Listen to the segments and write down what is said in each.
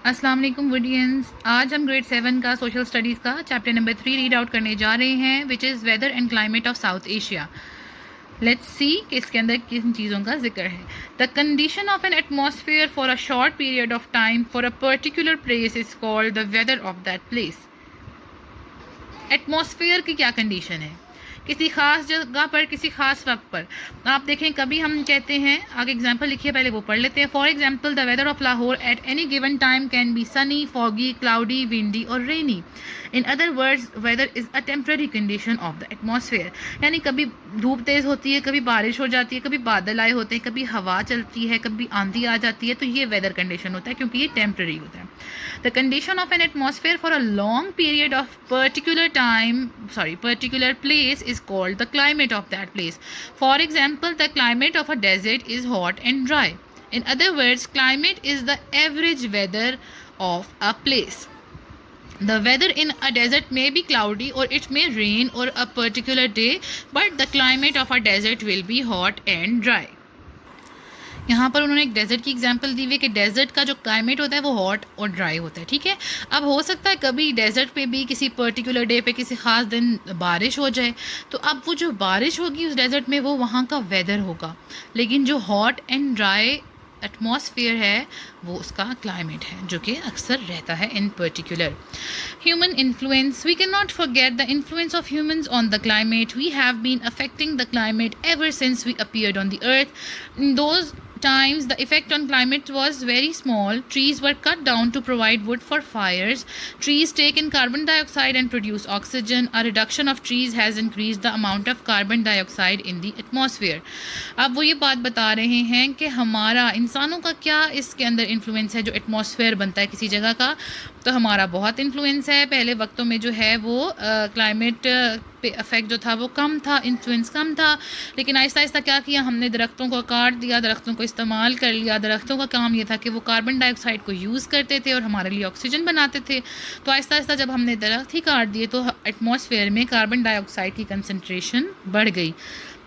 अस्सलाम वालेकुम वुडियंस। आज हम ग्रेड 7 का सोशल स्टडीज़ का चैप्टर नंबर 3 रीड आउट करने जा रहे हैं, which is weather and climate of South Asia. Let's see कि इसके अंदर किन चीज़ों का जिक्र है। The condition of an atmosphere for a short period of time for a particular place is called the weather of that place. Atmosphere की क्या कंडीशन है? किसी खास जगह पर, किसी खास वक्त पर। आप देखें, कभी हम कहते हैं, आगे एग्जांपल लिखिए, पहले वो पढ़ लेते हैं। For example, the weather of Lahore at any given time can be sunny, foggy, cloudy, windy और rainy. In other words, weather is a temporary condition of the atmosphere. यानी कभी धूप तेज़ होती है, कभी बारिश हो जाती है, कभी बादल आए होते हैं, कभी हवा चलती है, कभी आंधी आ जाती है, तो ये वेदर कंडीशन होता है, क्योंकि ये टेम्पररी होता है। The condition of an atmosphere for a long period of particular place is called the climate of that place. For example, the climate of a desert is hot and dry. In other words, climate is the average weather of a place. The weather in a desert may be cloudy or it may rain or a particular day, but the climate of a desert will be hot and dry. यहाँ पर उन्होंने एक desert की example दी हुई है कि desert का जो क्लाइमेट होता है वो हॉट और ड्राई होता है। ठीक है, अब हो सकता है कभी डेजर्ट पे भी किसी पर्टिकुलर डे पे किसी ख़ास दिन बारिश हो जाए, तो अब वो जो बारिश होगी उस डेजर्ट में वो वहाँ का वेदर होगा, लेकिन जो हॉट एंड ड्राई एटमॉस्फेयर है वो उसका क्लाइमेट है, जो कि अक्सर रहता है in particular. Human influence, we can not forget the influence of humans on the climate. We have been affecting the climate ever since we appeared on the earth. In those times the effect on climate was very small. Trees were cut down to provide wood for fires. Trees take in carbon dioxide and produce oxygen. A reduction of trees has increased the amount of carbon dioxide in the atmosphere. अब वो ये बात बता रहे हैं कि हमारा इंसानों का क्या इसके अंदर इन्फ्लुएंस है, जो एटमॉस्फेयर बनता है किसी जगह का। तो हमारा बहुत इन्फ्लुएंस है। पहले वक्तों में जो है वो क्लाइमेट पे इफेक्ट जो था वो कम था, इन्फ्लुएंस कम था, लेकिन आहिस्ता आहिस्ता क्या किया हमने, दरख्तों को काट दिया, दरख्तों को इस्तेमाल कर लिया। दरख्तों का काम ये था कि वो कार्बन डाइऑक्साइड को यूज़ करते थे और हमारे लिए ऑक्सीजन बनाते थे। तो आहिस्ता आहिस्ता जब हमने दरख्त ही काट दिए तो एटमॉस्फेयर में कार्बन डाइऑक्साइड की कंसनट्रेशन बढ़ गई।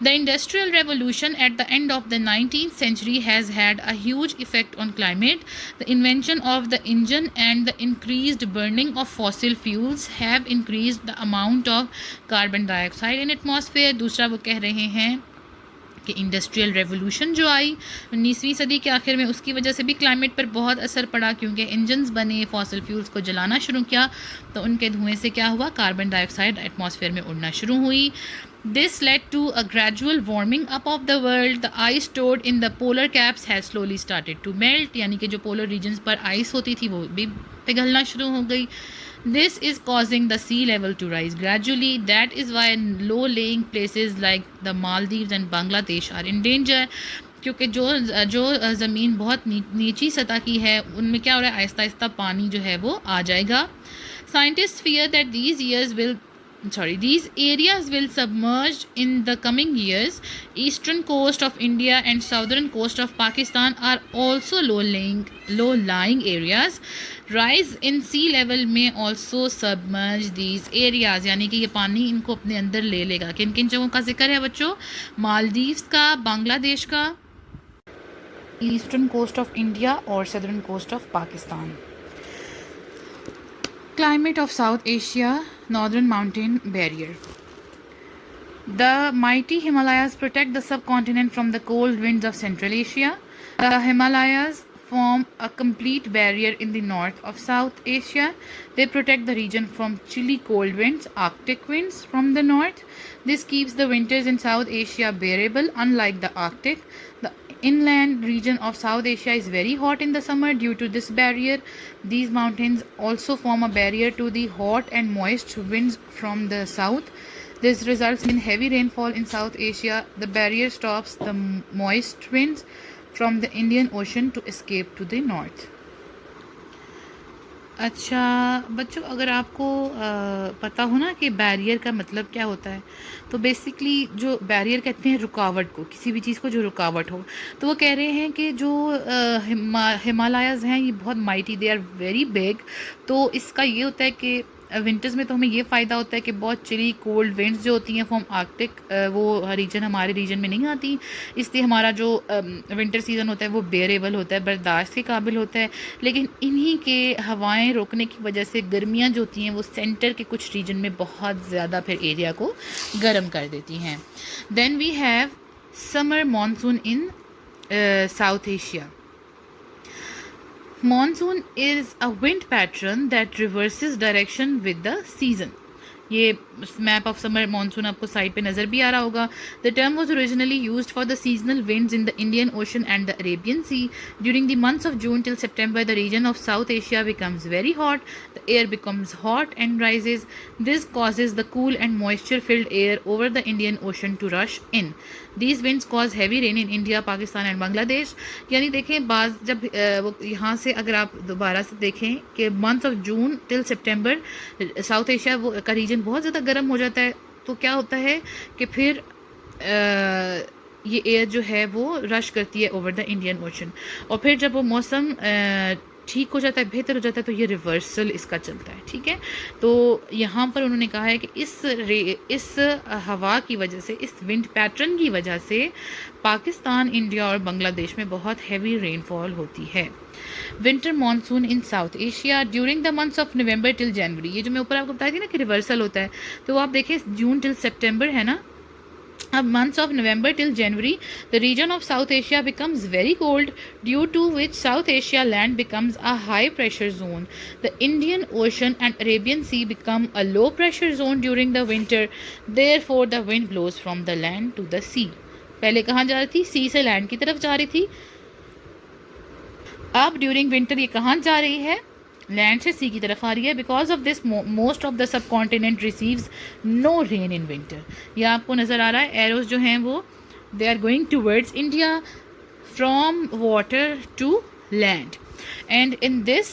The Industrial Revolution at the end of the 19th century has had a huge effect on climate. The invention of the engine and the increased burning of fossil fuels have increased the amount of carbon dioxide in atmosphere. दूसरा वो कह रहे हैं कि industrial revolution जो आई 19वीं सदी के आखिर में, उसकी वजह से भी क्लाइमेट पर बहुत असर पड़ा, क्योंकि इंजन्स बने, फॉसिल फ्यूल्स को जलाना शुरू किया, तो उनके धुएं से क्या हुआ, कार्बन डाइऑक्साइड एटमॉस्फेयर में उड़ना शुरू हुई। This led to a gradual warming up of the world. The ice stored in the polar caps has slowly started to melt. यानी कि जो पोलर रीजन्स पर आइस होती थी वो भी पिघलना शुरू हो गई। This is causing the sea level to rise gradually. That is why low-lying places like the Maldives and Bangladesh are in danger. क्योंकि जो ज़मीन बहुत नीची सतह की है उनमें क्या हो रहा है, आहिस्ता आहिस्ता पानी जो है वो आ जाएगा। Scientists fear that these areas will submerge in the coming years. Eastern coast of India and southern coast of Pakistan are also low-lying areas. Rise in sea level may also submerge these areas. यानी कि ये पानी इनको अपने अंदर ले लेगा। किन किन जगहों का जिक्र है बच्चों? मालदीव्स का, बांग्लादेश का, ईस्टर्न कोस्ट ऑफ इंडिया और southern coast of Pakistan. Climate of South Asia, Northern Mountain Barrier. The mighty Himalayas protect the subcontinent from the cold winds of Central Asia. The Himalayas form a complete barrier in the north of South Asia. They protect the region from chilly cold winds, Arctic winds from the north. This keeps the winters in South Asia bearable, unlike the Arctic. The inland region of South Asia is very hot in the summer due to this barrier. These mountains also form a barrier to the hot and moist winds from the south. This results in heavy rainfall in South Asia. The barrier stops the moist winds from the Indian Ocean to escape to the north. अच्छा बच्चों, अगर आपको पता हो ना कि barrier का मतलब क्या होता है, तो बेसिकली जो बैरियर कहते हैं रुकावट को, किसी भी चीज़ को जो रुकावट हो, तो वो कह रहे हैं कि जो हिमालयाज़ हैं ये बहुत mighty, they are very big. तो इसका ये होता है कि विंटर्स में तो हमें ये फ़ायदा होता है कि बहुत चिली कोल्ड विंड्स जो होती हैं फ्रॉम आर्कटिक, वो रीजन हमारे रीजन में नहीं आती, इसलिए हमारा जो विंटर सीज़न होता है वो बेरेबल होता है, बर्दाश्त के काबिल होता है। लेकिन इन्हीं के हवाएं रोकने की वजह से गर्मियाँ जो होती हैं वो सेंटर के कुछ रीजन में बहुत ज़्यादा फिर एरिया को गर्म कर देती हैं। Then we have summer monsoon in South Asia. Monsoon is a wind pattern that reverses direction with the season. ये मैप ऑफ समर मानसून आपको साइड पे नज़र भी आ रहा होगा. The term was originally used for the seasonal winds in the Indian Ocean and the Arabian Sea. During the months of June till September the region of South Asia becomes very hot. The air becomes hot and rises. This causes the cool and moisture filled air over the Indian Ocean to rush in. These winds cause heavy rain in India, Pakistan and Bangladesh. यानी देखें बाज जब वो यहाँ से अगर आप दोबारा से देखें कि month of June till September south Asia वो का रीजन बहुत ज़्यादा गर्म हो जाता है, तो क्या होता है कि फिर ये एयर जो है वो रश करती है ओवर द इंडियन ओशन, और फिर जब वो मौसम ठीक हो जाता है, बेहतर हो जाता है, तो ये रिवर्सल इसका चलता है. ठीक है, तो यहाँ पर उन्होंने कहा है कि इस हवा की वजह से, इस विंड पैटर्न की वजह से पाकिस्तान, इंडिया और बांग्लादेश में बहुत हैवी रेनफॉल होती है. Winter monsoon in South Asia during the months of November till January. ये जो मैं ऊपर आपको बताई थी ना कि रिवर्सल होता है, तो आप देखें जून टिल सितंबर है ना. अब months of November till January, the region of South Asia becomes very cold, due to which South Asia land becomes a high pressure zone. The Indian Ocean and Arabian Sea become a low pressure zone during the winter. Therefore, the wind blows from the land to the sea. पहले कहाँ जा रही थी? सी से land की तरफ जा रही थी. अब ड्यूरिंग विंटर ये कहाँ जा रही है? लैंड से सी की तरफ आ रही है. Because of this most of the subcontinent receives no rain in winter. यह आपको नज़र आ रहा है, एरोज जो हैं वो they are going towards India from water to land. And in this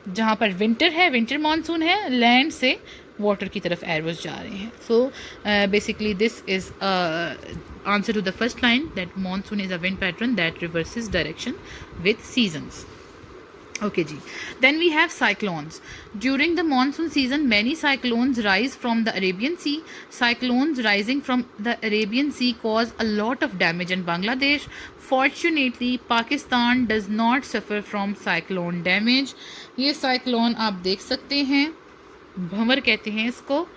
जहाँ पर विंटर है, विंटर मानसून है, लैंड से वाटर की तरफ एरोज जा रहे हैं. So basically this is answer to the first line, that monsoon is a wind pattern that reverses direction with seasons. Okay ji. Then we have cyclones. During the monsoon season, many cyclones rise from the Arabian Sea. Cyclones rising from the Arabian Sea cause a lot of damage in Bangladesh. Fortunately, Pakistan does not suffer from cyclone damage. ये cyclone आप देख सकते हैं, भंवर कहते हैं इसको.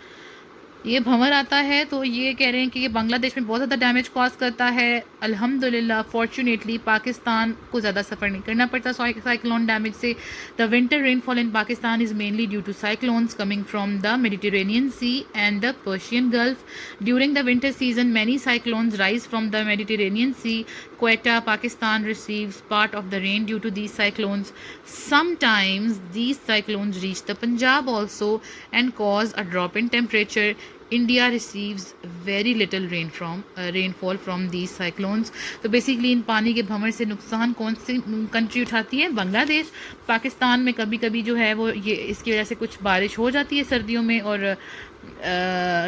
ये भंवर आता है तो ये कह रहे हैं कि ये बांग्लादेश में बहुत ज़्यादा डैमेज कॉज करता है. अल्हम्दुलिल्लाह फॉर्चुनेटली पाकिस्तान को ज़्यादा सफ़र नहीं करना पड़ता साइक्लोन डैमेज से. The winter rainfall in Pakistan is mainly due to cyclones coming from the Mediterranean Sea and the Persian Gulf. During the winter season many cyclones rise from the Mediterranean Sea. Quetta, Pakistan receives part of the rain due to these cyclones. Sometimes these cyclones reach the Punjab also and cause a drop in temperature. India receives very little rainfall from these cyclones. तो basically इन पानी के भंवर से नुकसान कौन सी country उठाती है? बांग्लादेश. पाकिस्तान में कभी कभी जो है वो ये इसकी वजह से कुछ बारिश हो जाती है सर्दियों में, और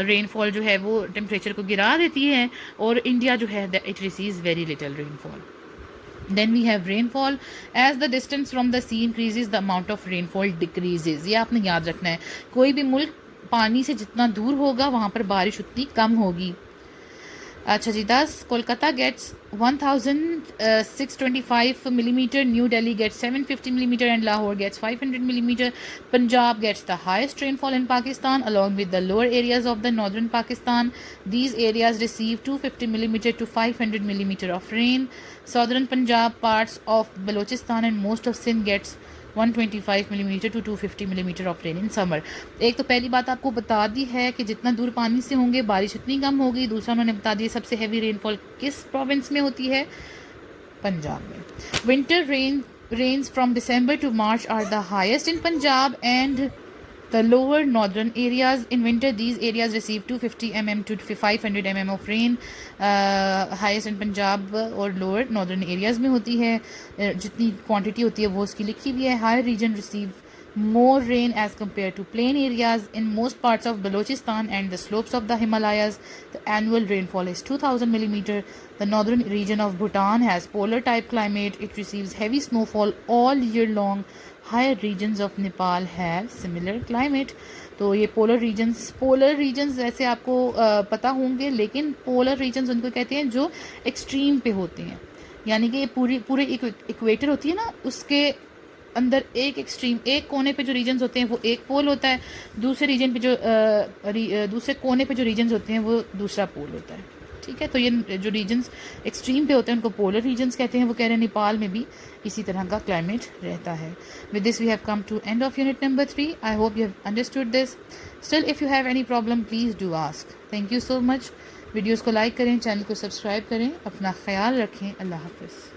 रेनफॉल जो है वो टेम्परेचर को गिरा देती है, और इंडिया जो है it receives very little rainfall. Then we have rainfall. As the distance from the sea increases, the amount of rainfall decreases. ये आपने याद रखना है. कोई भी मुल्क पानी से जितना दूर होगा वहाँ पर बारिश उतनी कम होगी. अच्छा जी. 10 Kolkata gets 1625 millimeter, New Delhi gets 750 millimeter and Lahore gets 500 millimeter. Punjab gets the highest rainfall in Pakistan along with the lower areas of the northern Pakistan. These areas receive 250 millimeter to 500 millimeter of rain. Southern Punjab, parts of Balochistan and most of Sindh gets 125 millimetre to 250 millimetre of rain in summer. एक तो पहली बात आपको बता दी है कि जितना दूर पानी से होंगे बारिश उतनी कम होगी. दूसरा उन्होंने बता दिया सबसे हैवी रेनफॉल किस प्रोविंस में होती है? पंजाब में. Winter rains from December to March are the highest in Punjab and the lower northern areas. In winter these areas receive 250 mm to 500 mm of rain. Highest in Punjab और lower northern areas में होती है. जितनी quantity होती है वो उसकी लिखी हुई है. Higher region receive more rain as compared to plain areas. In most parts of Balochistan and the slopes of the Himalayas, the annual rainfall is 2000 millimeter. The northern region of Bhutan has polar type climate. It receives heavy snowfall all year long. Higher regions of Nepal have similar climate. तो ये polar regions वैसे आपको पता होंगे, लेकिन polar regions उनको कहते हैं जो एक्सट्रीम पे होते हैं, यानी कि पूरे इक्वेटर होती है ना, उसके अंदर एक एक्सट्रीम, एक कोने पे जो रीजन्स होते हैं वो एक पोल होता है, दूसरे रीजन पे जो दूसरे कोने पे जो रीजन्स होते हैं वो दूसरा पोल होता है। ठीक है, तो ये जो रीजन्स एक्सट्रीम पे होते हैं उनको पोलर रीजन्स कहते हैं। वो कह रहे हैं नेपाल में भी इसी तरह का क्लाइमेट रहता है। With this we have come to end of unit number 3। I hope you have understood this. Still if you have any problem please do ask. Thank you so much. Videos को like करें, channel को subscribe करें, अपना ख्याल रखें। अल्लाह हाफिज़।